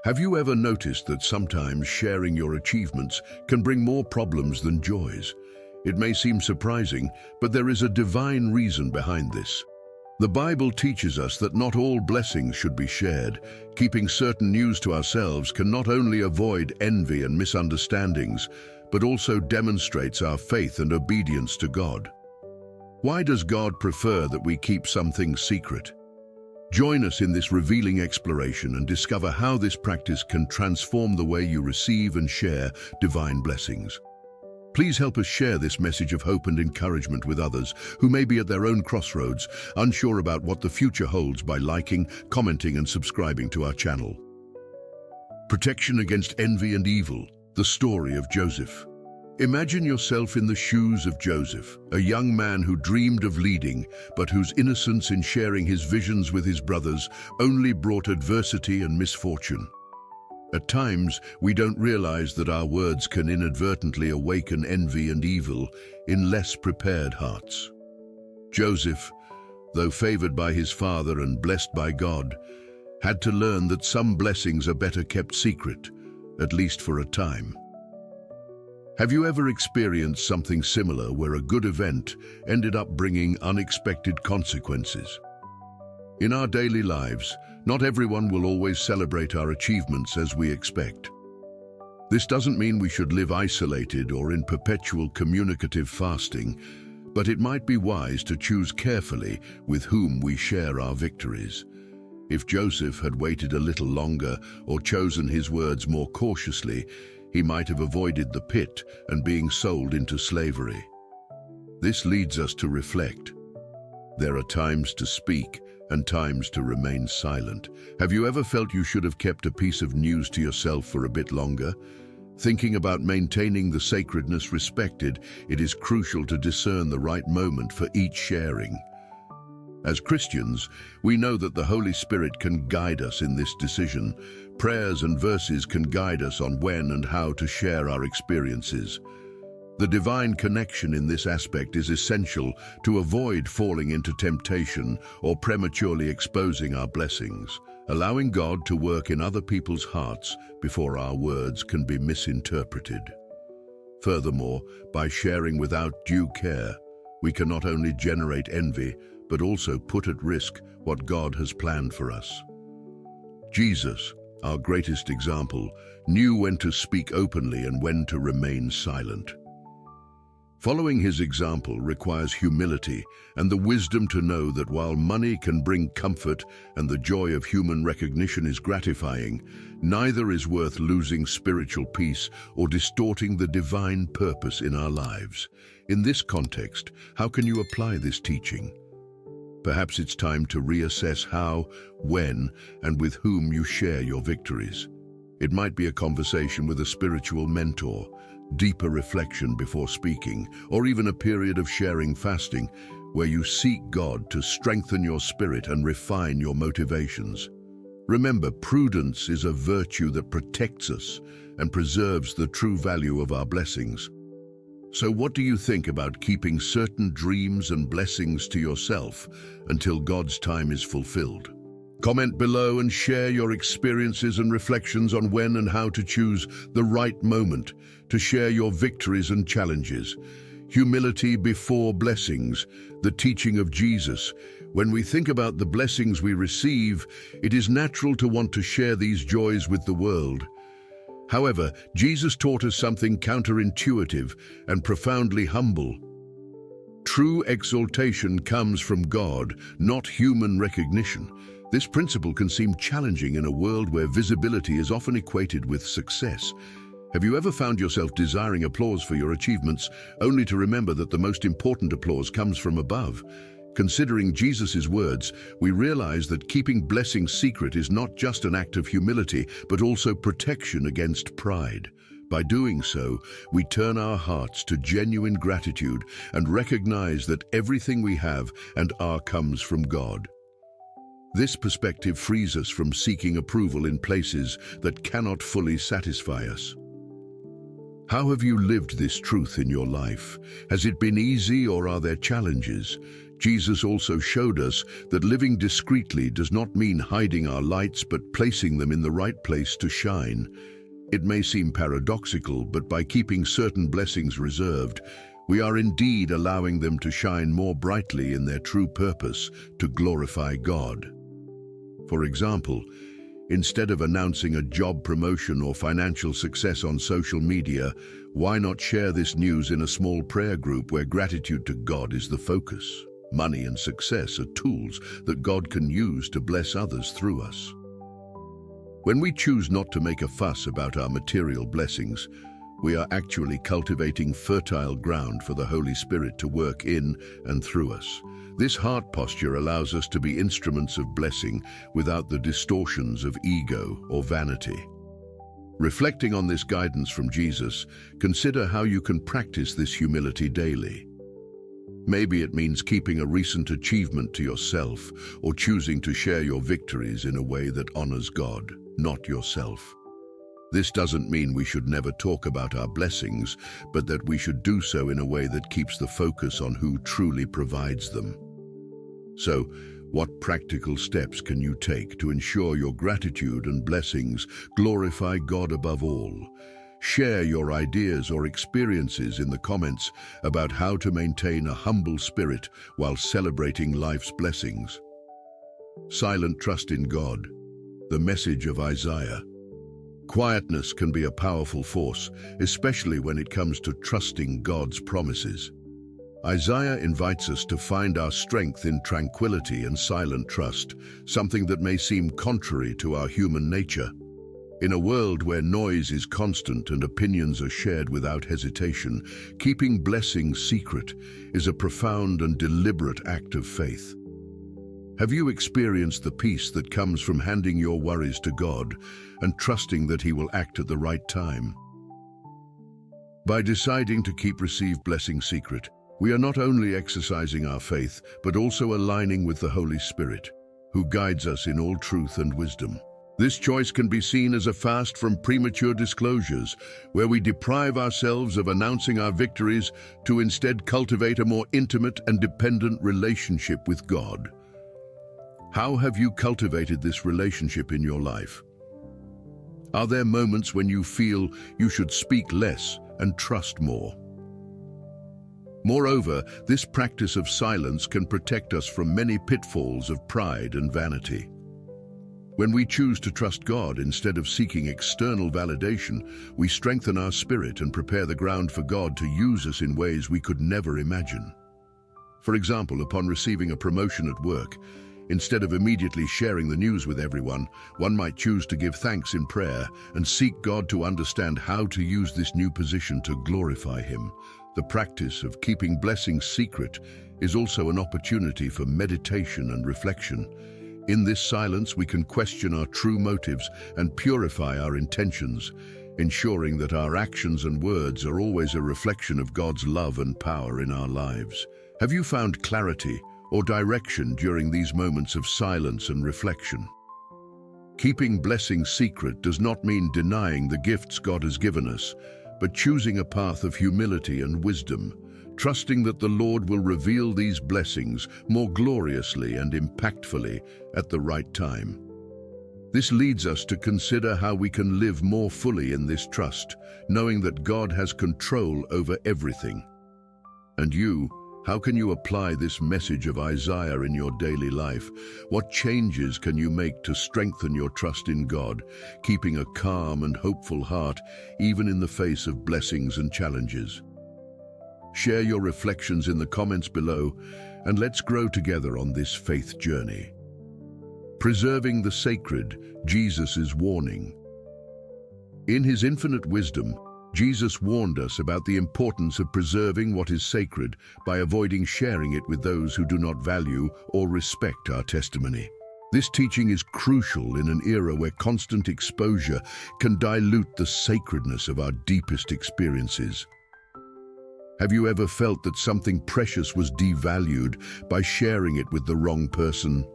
Have you ever noticed that sometimes sharing your achievements can bring more problems than joys? It may seem surprising, but there is a divine reason behind this. The Bible teaches us that not all blessings should be shared. Keeping certain news to ourselves can not only avoid envy and misunderstandings, but also demonstrates our faith and obedience to God. Why does God prefer that we keep some things secret? Join us in this revealing exploration and discover how this practice can transform the way you receive and share divine blessings. Please help us share this message of hope and encouragement with others who may be at their own crossroads, unsure about what the future holds, by liking, commenting, and subscribing to our channel. Protection against envy and evil, the story of Joseph. Imagine yourself in the shoes of Joseph, a young man who dreamed of leading, but whose innocence in sharing his visions with his brothers only brought adversity and misfortune. At times, we don't realize that our words can inadvertently awaken envy and evil in less prepared hearts. Joseph, though favored by his father and blessed by God, had to learn that some blessings are better kept secret, at least for a time. Have you ever experienced something similar where a good event ended up bringing unexpected consequences? In our daily lives, not everyone will always celebrate our achievements as we expect. This doesn't mean we should live isolated or in perpetual communicative fasting, but it might be wise to choose carefully with whom we share our victories. If Joseph had waited a little longer or chosen his words more cautiously, he might have avoided the pit and being sold into slavery. This leads us to reflect. There are times to speak and times to remain silent. Have you ever felt you should have kept a piece of news to yourself for a bit longer? Thinking about maintaining the sacredness respected, it is crucial to discern the right moment for each sharing. As Christians, we know that the Holy Spirit can guide us in this decision. Prayers and verses can guide us on when and how to share our experiences. The divine connection in this aspect is essential to avoid falling into temptation or prematurely exposing our blessings, allowing God to work in other people's hearts before our words can be misinterpreted. Furthermore, by sharing without due care, we can not only generate envy, but also put at risk what God has planned for us. Jesus, our greatest example, knew when to speak openly and when to remain silent. Following his example requires humility and the wisdom to know that while money can bring comfort and the joy of human recognition is gratifying, neither is worth losing spiritual peace or distorting the divine purpose in our lives. In this context, how can you apply this teaching? Perhaps it's time to reassess how, when, and with whom you share your victories. It might be a conversation with a spiritual mentor, deeper reflection before speaking, or even a period of sharing fasting where you seek God to strengthen your spirit and refine your motivations. Remember, prudence is a virtue that protects us and preserves the true value of our blessings. So what do you think about keeping certain dreams and blessings to yourself until God's time is fulfilled? Comment below and share your experiences and reflections on when and how to choose the right moment to share your victories and challenges. Humility before blessings, the teaching of Jesus. When we think about the blessings we receive, it is natural to want to share these joys with the world. However, Jesus taught us something counterintuitive and profoundly humble. True exaltation comes from God, not human recognition. This principle can seem challenging in a world where visibility is often equated with success. Have you ever found yourself desiring applause for your achievements, only to remember that the most important applause comes from above? Considering Jesus' words, we realize that keeping blessings secret is not just an act of humility, but also protection against pride. By doing so, we turn our hearts to genuine gratitude and recognize that everything we have and are comes from God. This perspective frees us from seeking approval in places that cannot fully satisfy us. How have you lived this truth in your life? Has it been easy or are there challenges? Jesus also showed us that living discreetly does not mean hiding our lights but placing them in the right place to shine. It may seem paradoxical, but by keeping certain blessings reserved, we are indeed allowing them to shine more brightly in their true purpose, to glorify God. For example, instead of announcing a job promotion or financial success on social media, why not share this news in a small prayer group where gratitude to God is the focus? Money and success are tools that God can use to bless others through us. When we choose not to make a fuss about our material blessings, we are actually cultivating fertile ground for the Holy Spirit to work in and through us. This heart posture allows us to be instruments of blessing without the distortions of ego or vanity. Reflecting on this guidance from Jesus, consider how you can practice this humility daily. Maybe it means keeping a recent achievement to yourself, or choosing to share your victories in a way that honors God, not yourself. This doesn't mean we should never talk about our blessings, but that we should do so in a way that keeps the focus on who truly provides them. So, what practical steps can you take to ensure your gratitude and blessings glorify God above all? Share your ideas or experiences in the comments about how to maintain a humble spirit while celebrating life's blessings. Silent trust in God, the message of Isaiah. Quietness can be a powerful force, especially when it comes to trusting God's promises. Isaiah invites us to find our strength in tranquility and silent trust, something that may seem contrary to our human nature. In a world where noise is constant and opinions are shared without hesitation, keeping blessings secret is a profound and deliberate act of faith. Have you experienced the peace that comes from handing your worries to God and trusting that He will act at the right time? By deciding to keep received blessings secret, we are not only exercising our faith, but also aligning with the Holy Spirit, who guides us in all truth and wisdom. This choice can be seen as a fast from premature disclosures, where we deprive ourselves of announcing our victories to instead cultivate a more intimate and dependent relationship with God. How have you cultivated this relationship in your life? Are there moments when you feel you should speak less and trust more? Moreover, this practice of silence can protect us from many pitfalls of pride and vanity. When we choose to trust God instead of seeking external validation, we strengthen our spirit and prepare the ground for God to use us in ways we could never imagine. For example, upon receiving a promotion at work, instead of immediately sharing the news with everyone, one might choose to give thanks in prayer and seek God to understand how to use this new position to glorify Him. The practice of keeping blessings secret is also an opportunity for meditation and reflection. In this silence, we can question our true motives and purify our intentions, ensuring that our actions and words are always a reflection of God's love and power in our lives. Have you found clarity or direction during these moments of silence and reflection? Keeping blessings secret does not mean denying the gifts God has given us, but choosing a path of humility and wisdom, trusting that the Lord will reveal these blessings more gloriously and impactfully at the right time. This leads us to consider how we can live more fully in this trust, knowing that God has control over everything. And you, how can you apply this message of Isaiah in your daily life? What changes can you make to strengthen your trust in God, keeping a calm and hopeful heart even in the face of blessings and challenges? Share your reflections in the comments below, and let's grow together on this faith journey. Preserving the sacred, Jesus' warning. In His infinite wisdom, Jesus warned us about the importance of preserving what is sacred by avoiding sharing it with those who do not value or respect our testimony. This teaching is crucial in an era where constant exposure can dilute the sacredness of our deepest experiences. Have you ever felt that something precious was devalued by sharing it with the wrong person?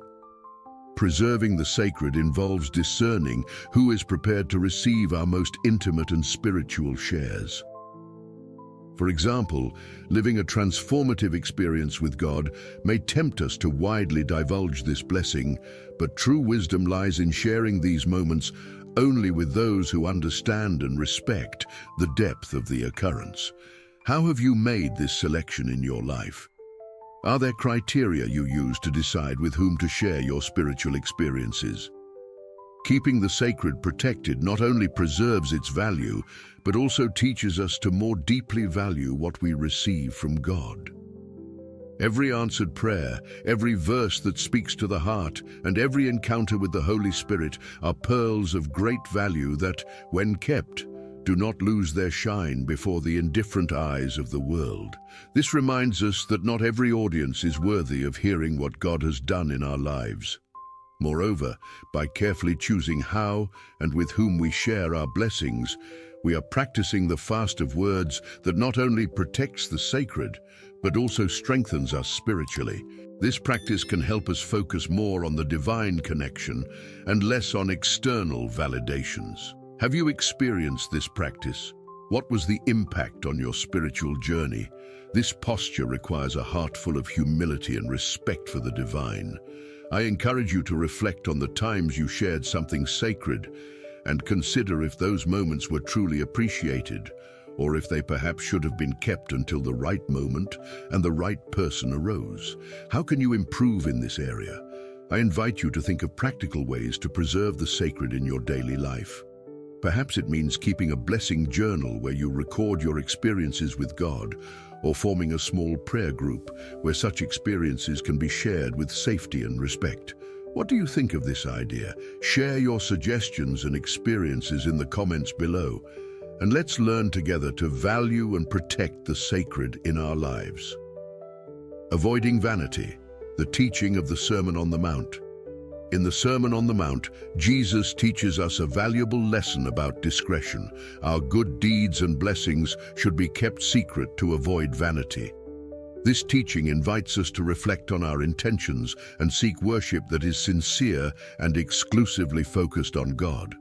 Preserving the sacred involves discerning who is prepared to receive our most intimate and spiritual shares. For example, living a transformative experience with God may tempt us to widely divulge this blessing, but true wisdom lies in sharing these moments only with those who understand and respect the depth of the occurrence. How have you made this selection in your life? Are there criteria you use to decide with whom to share your spiritual experiences? Keeping the sacred protected not only preserves its value, but also teaches us to more deeply value what we receive from God. Every answered prayer, every verse that speaks to the heart, and every encounter with the Holy Spirit are pearls of great value that, when kept, do not lose their shine before the indifferent eyes of the world. This reminds us that not every audience is worthy of hearing what God has done in our lives. Moreover, by carefully choosing how and with whom we share our blessings, we are practicing the fast of words that not only protects the sacred, but also strengthens us spiritually. This practice can help us focus more on the divine connection and less on external validations. Have you experienced this practice? What was the impact on your spiritual journey? This posture requires a heart full of humility and respect for the divine. I encourage you to reflect on the times you shared something sacred and consider if those moments were truly appreciated, or if they perhaps should have been kept until the right moment and the right person arose. How can you improve in this area? I invite you to think of practical ways to preserve the sacred in your daily life. Perhaps it means keeping a blessing journal where you record your experiences with God, or forming a small prayer group where such experiences can be shared with safety and respect. What do you think of this idea? Share your suggestions and experiences in the comments below, and let's learn together to value and protect the sacred in our lives. Avoiding vanity, the teaching of the Sermon on the Mount. In the Sermon on the Mount, Jesus teaches us a valuable lesson about discretion. Our good deeds and blessings should be kept secret to avoid vanity. This teaching invites us to reflect on our intentions and seek worship that is sincere and exclusively focused on God.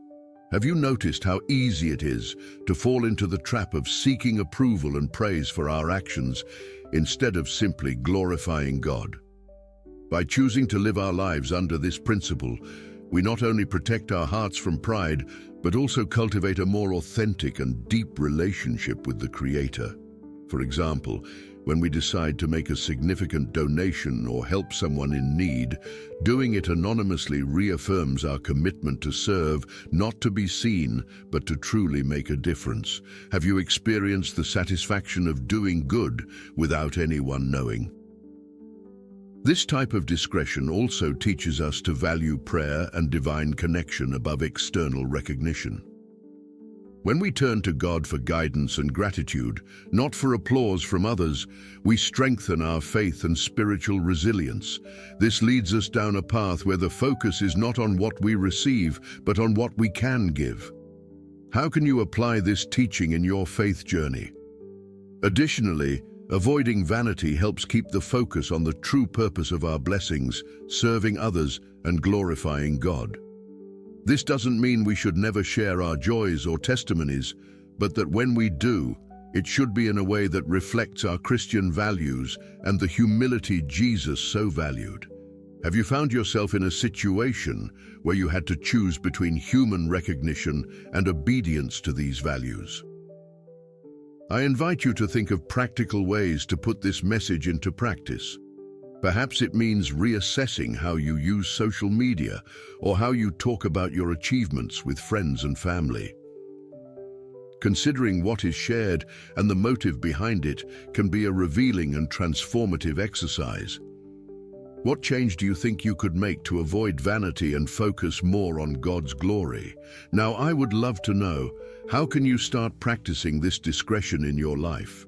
Have you noticed how easy it is to fall into the trap of seeking approval and praise for our actions instead of simply glorifying God? By choosing to live our lives under this principle, we not only protect our hearts from pride, but also cultivate a more authentic and deep relationship with the Creator. For example, when we decide to make a significant donation or help someone in need, doing it anonymously reaffirms our commitment to serve, not to be seen, but to truly make a difference. Have you experienced the satisfaction of doing good without anyone knowing? This type of discretion also teaches us to value prayer and divine connection above external recognition. When we turn to God for guidance and gratitude, not for applause from others, we strengthen our faith and spiritual resilience. This leads us down a path where the focus is not on what we receive, but on what we can give. How can you apply this teaching in your faith journey? Additionally, avoiding vanity helps keep the focus on the true purpose of our blessings, serving others and glorifying God. This doesn't mean we should never share our joys or testimonies, but that when we do, it should be in a way that reflects our Christian values and the humility Jesus so valued. Have you found yourself in a situation where you had to choose between human recognition and obedience to these values? I invite you to think of practical ways to put this message into practice. Perhaps it means reassessing how you use social media or how you talk about your achievements with friends and family. Considering what is shared and the motive behind it can be a revealing and transformative exercise. What change do you think you could make to avoid vanity and focus more on God's glory? Now, I would love to know, how can you start practicing this discretion in your life?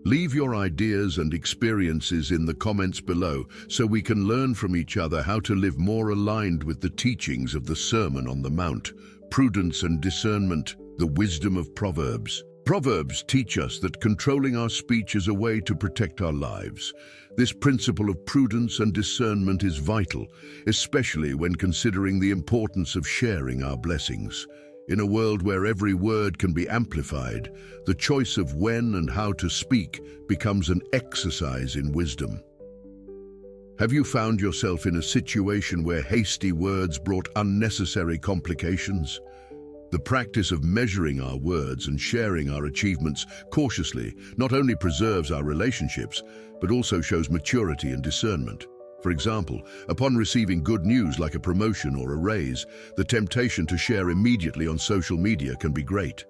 Leave your ideas and experiences in the comments below so we can learn from each other how to live more aligned with the teachings of the Sermon on the Mount, prudence and discernment, the wisdom of Proverbs. Proverbs teach us that controlling our speech is a way to protect our lives. This principle of prudence and discernment is vital, especially when considering the importance of sharing our blessings. In a world where every word can be amplified, the choice of when and how to speak becomes an exercise in wisdom. Have you found yourself in a situation where hasty words brought unnecessary complications? The practice of measuring our words and sharing our achievements cautiously not only preserves our relationships, but also shows maturity and discernment. For example, upon receiving good news like a promotion or a raise, the temptation to share immediately on social media can be great.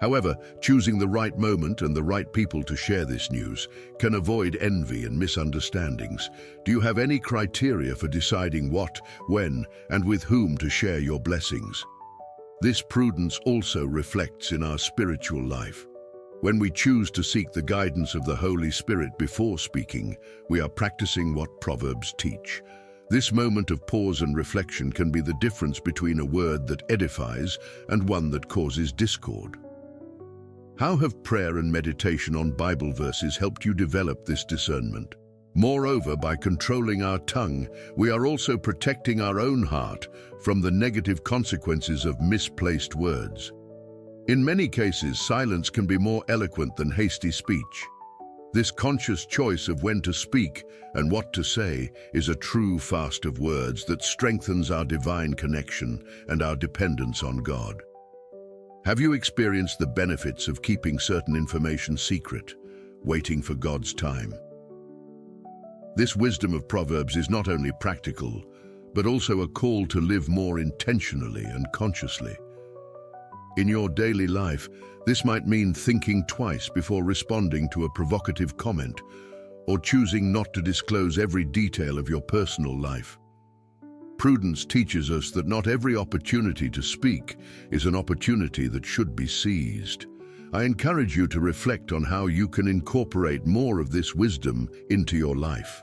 However, choosing the right moment and the right people to share this news can avoid envy and misunderstandings. Do you have any criteria for deciding what, when, and with whom to share your blessings? This prudence also reflects in our spiritual life. When we choose to seek the guidance of the Holy Spirit before speaking, we are practicing what Proverbs teach. This moment of pause and reflection can be the difference between a word that edifies and one that causes discord. How have prayer and meditation on Bible verses helped you develop this discernment? Moreover, by controlling our tongue, we are also protecting our own heart from the negative consequences of misplaced words. In many cases, silence can be more eloquent than hasty speech. This conscious choice of when to speak and what to say is a true fast of words that strengthens our divine connection and our dependence on God. Have you experienced the benefits of keeping certain information secret, waiting for God's time? This wisdom of Proverbs is not only practical, but also a call to live more intentionally and consciously. In your daily life, this might mean thinking twice before responding to a provocative comment, or choosing not to disclose every detail of your personal life. Prudence teaches us that not every opportunity to speak is an opportunity that should be seized. I encourage you to reflect on how you can incorporate more of this wisdom into your life.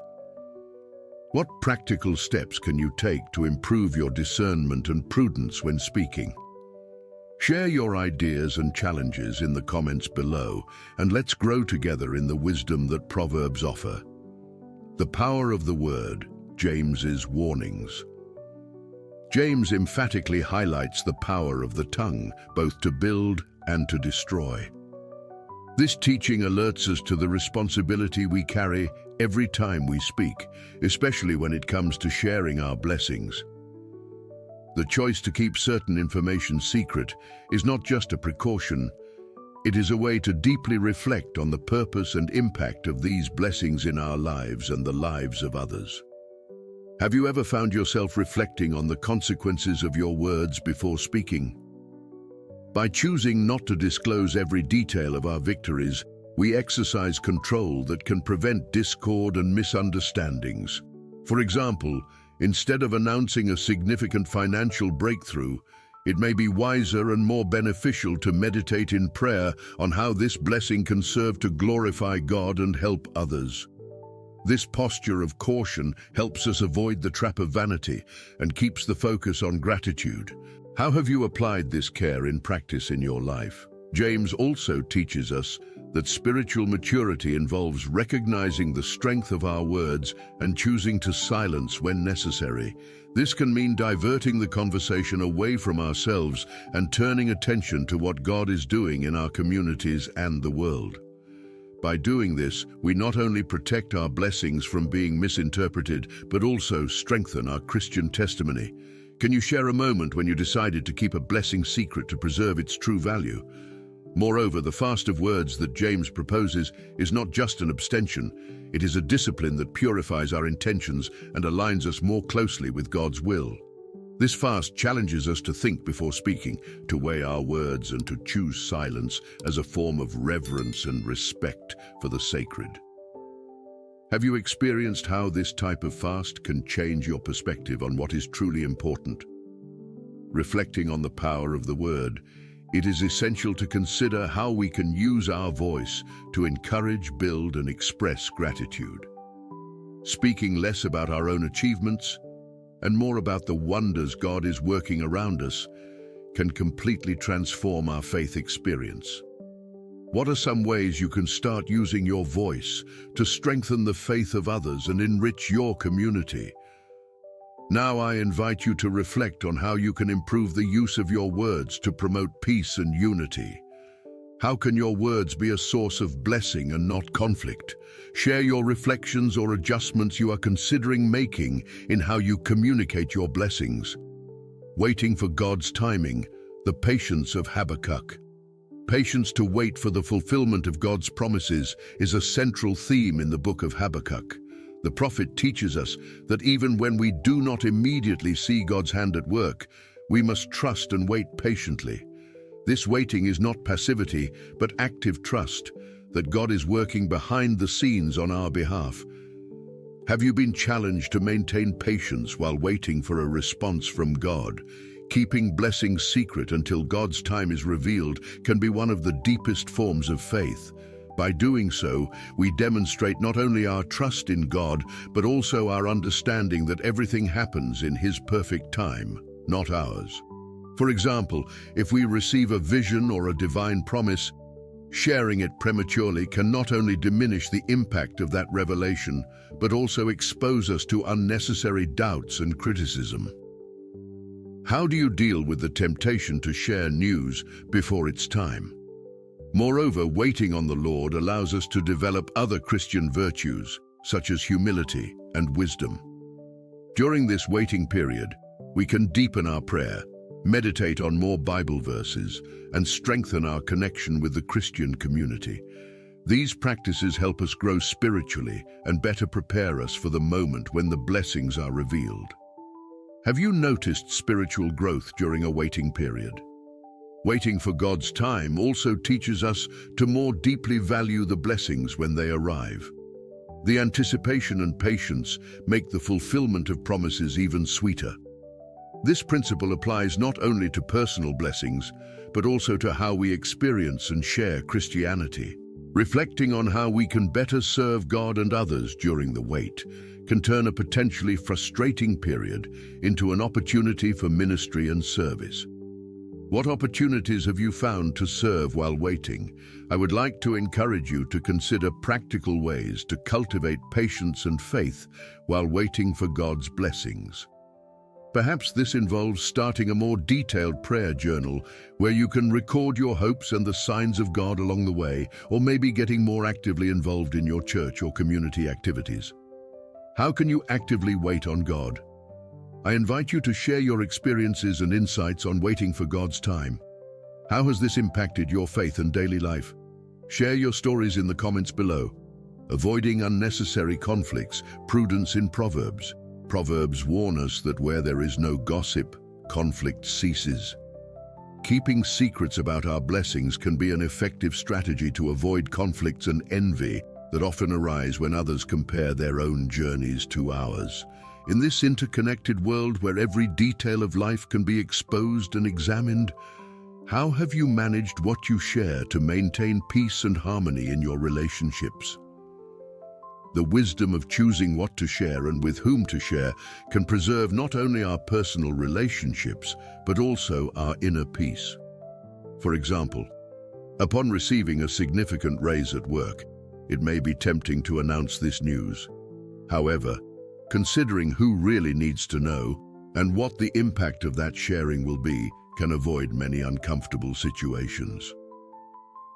What practical steps can you take to improve your discernment and prudence when speaking? Share your ideas and challenges in the comments below, and let's grow together in the wisdom that Proverbs offer. The power of the word, James's warnings. James emphatically highlights the power of the tongue, both to build and to destroy. This teaching alerts us to the responsibility we carry every time we speak, especially when it comes to sharing our blessings. The choice to keep certain information secret is not just a precaution, it is a way to deeply reflect on the purpose and impact of these blessings in our lives and the lives of others. Have you ever found yourself reflecting on the consequences of your words before speaking? By choosing not to disclose every detail of our victories, we exercise control that can prevent discord and misunderstandings. For example, instead of announcing a significant financial breakthrough, it may be wiser and more beneficial to meditate in prayer on how this blessing can serve to glorify God and help others. This posture of caution helps us avoid the trap of vanity and keeps the focus on gratitude. How have you applied this care in practice in your life? James also teaches us that spiritual maturity involves recognizing the strength of our words and choosing to silence when necessary. This can mean diverting the conversation away from ourselves and turning attention to what God is doing in our communities and the world. By doing this, we not only protect our blessings from being misinterpreted, but also strengthen our Christian testimony. Can you share a moment when you decided to keep a blessing secret to preserve its true value? Moreover, the fast of words that James proposes is not just an abstention, it is a discipline that purifies our intentions and aligns us more closely with God's will. This fast challenges us to think before speaking, to weigh our words and to choose silence as a form of reverence and respect for the sacred. Have you experienced how this type of fast can change your perspective on what is truly important? Reflecting on the power of the word, it is essential to consider how we can use our voice to encourage, build, and express gratitude. Speaking less about our own achievements and more about the wonders God is working around us can completely transform our faith experience. What are some ways you can start using your voice to strengthen the faith of others and enrich your community? Now I invite you to reflect on how you can improve the use of your words to promote peace and unity. How can your words be a source of blessing and not conflict? Share your reflections or adjustments you are considering making in how you communicate your blessings. Waiting for God's timing, the patience of Habakkuk. Patience to wait for the fulfillment of God's promises is a central theme in the book of Habakkuk. The prophet teaches us that even when we do not immediately see God's hand at work, we must trust and wait patiently. This waiting is not passivity, but active trust that God is working behind the scenes on our behalf. Have you been challenged to maintain patience while waiting for a response from God? Keeping blessings secret until God's time is revealed can be one of the deepest forms of faith. By doing so, we demonstrate not only our trust in God, but also our understanding that everything happens in His perfect time, not ours. For example, if we receive a vision or a divine promise, sharing it prematurely can not only diminish the impact of that revelation, but also expose us to unnecessary doubts and criticism. How do you deal with the temptation to share news before it's time? Moreover, waiting on the Lord allows us to develop other Christian virtues, such as humility and wisdom. During this waiting period, we can deepen our prayer, meditate on more Bible verses, and strengthen our connection with the Christian community. These practices help us grow spiritually and better prepare us for the moment when the blessings are revealed. Have you noticed spiritual growth during a waiting period? Waiting for God's time also teaches us to more deeply value the blessings when they arrive. The anticipation and patience make the fulfillment of promises even sweeter. This principle applies not only to personal blessings, but also to how we experience and share Christianity. Reflecting on how we can better serve God and others during the wait can turn a potentially frustrating period into an opportunity for ministry and service. What opportunities have you found to serve while waiting? I would like to encourage you to consider practical ways to cultivate patience and faith while waiting for God's blessings. Perhaps this involves starting a more detailed prayer journal where you can record your hopes and the signs of God along the way, or maybe getting more actively involved in your church or community activities. How can you actively wait on God? I invite you to share your experiences and insights on waiting for God's time. How has this impacted your faith and daily life? Share your stories in the comments below. Avoiding unnecessary conflicts, prudence in Proverbs. Proverbs warn us that where there is no gossip, conflict ceases. Keeping secrets about our blessings can be an effective strategy to avoid conflicts and envy that often arise when others compare their own journeys to ours. In this interconnected world where every detail of life can be exposed and examined, how have you managed what you share to maintain peace and harmony in your relationships? The wisdom of choosing what to share and with whom to share can preserve not only our personal relationships, but also our inner peace. For example, upon receiving a significant raise at work, it may be tempting to announce this news. However, considering who really needs to know and what the impact of that sharing will be can avoid many uncomfortable situations.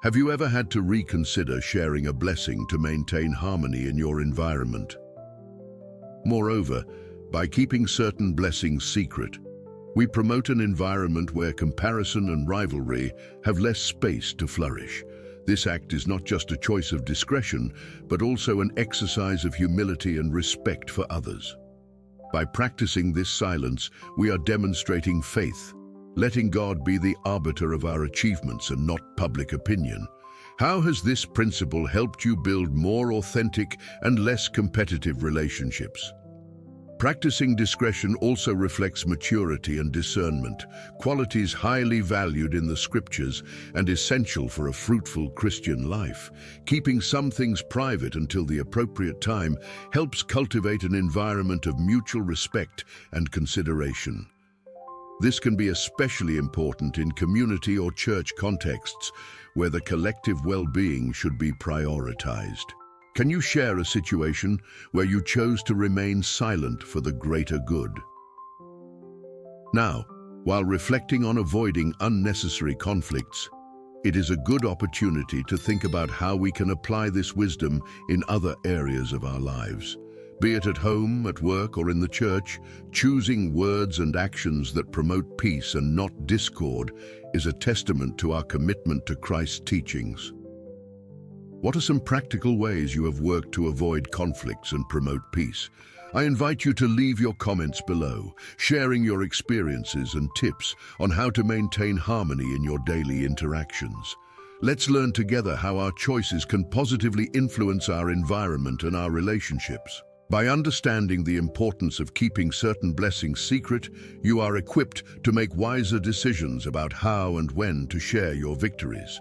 Have you ever had to reconsider sharing a blessing to maintain harmony in your environment? Moreover, by keeping certain blessings secret, we promote an environment where comparison and rivalry have less space to flourish. This act is not just a choice of discretion, but also an exercise of humility and respect for others. By practicing this silence, we are demonstrating faith, letting God be the arbiter of our achievements and not public opinion. How has this principle helped you build more authentic and less competitive relationships? Practicing discretion also reflects maturity and discernment, qualities highly valued in the scriptures and essential for a fruitful Christian life. Keeping some things private until the appropriate time helps cultivate an environment of mutual respect and consideration. This can be especially important in community or church contexts where the collective well-being should be prioritized. Can you share a situation where you chose to remain silent for the greater good? Now, while reflecting on avoiding unnecessary conflicts, it is a good opportunity to think about how we can apply this wisdom in other areas of our lives. Be it at home, at work, or in the church, choosing words and actions that promote peace and not discord is a testament to our commitment to Christ's teachings. What are some practical ways you have worked to avoid conflicts and promote peace? I invite you to leave your comments below, sharing your experiences and tips on how to maintain harmony in your daily interactions. Let's learn together how our choices can positively influence our environment and our relationships. By understanding the importance of keeping certain blessings secret, you are equipped to make wiser decisions about how and when to share your victories.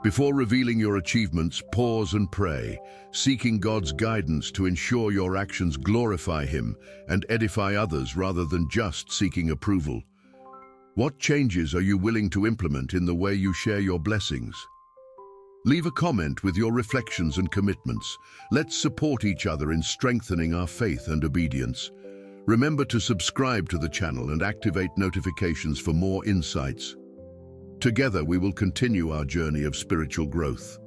Before revealing your achievements, pause and pray, seeking God's guidance to ensure your actions glorify Him and edify others rather than just seeking approval. What changes are you willing to implement in the way you share your blessings? Leave a comment with your reflections and commitments. Let's support each other in strengthening our faith and obedience. Remember to subscribe to the channel and activate notifications for more insights. Together we will continue our journey of spiritual growth.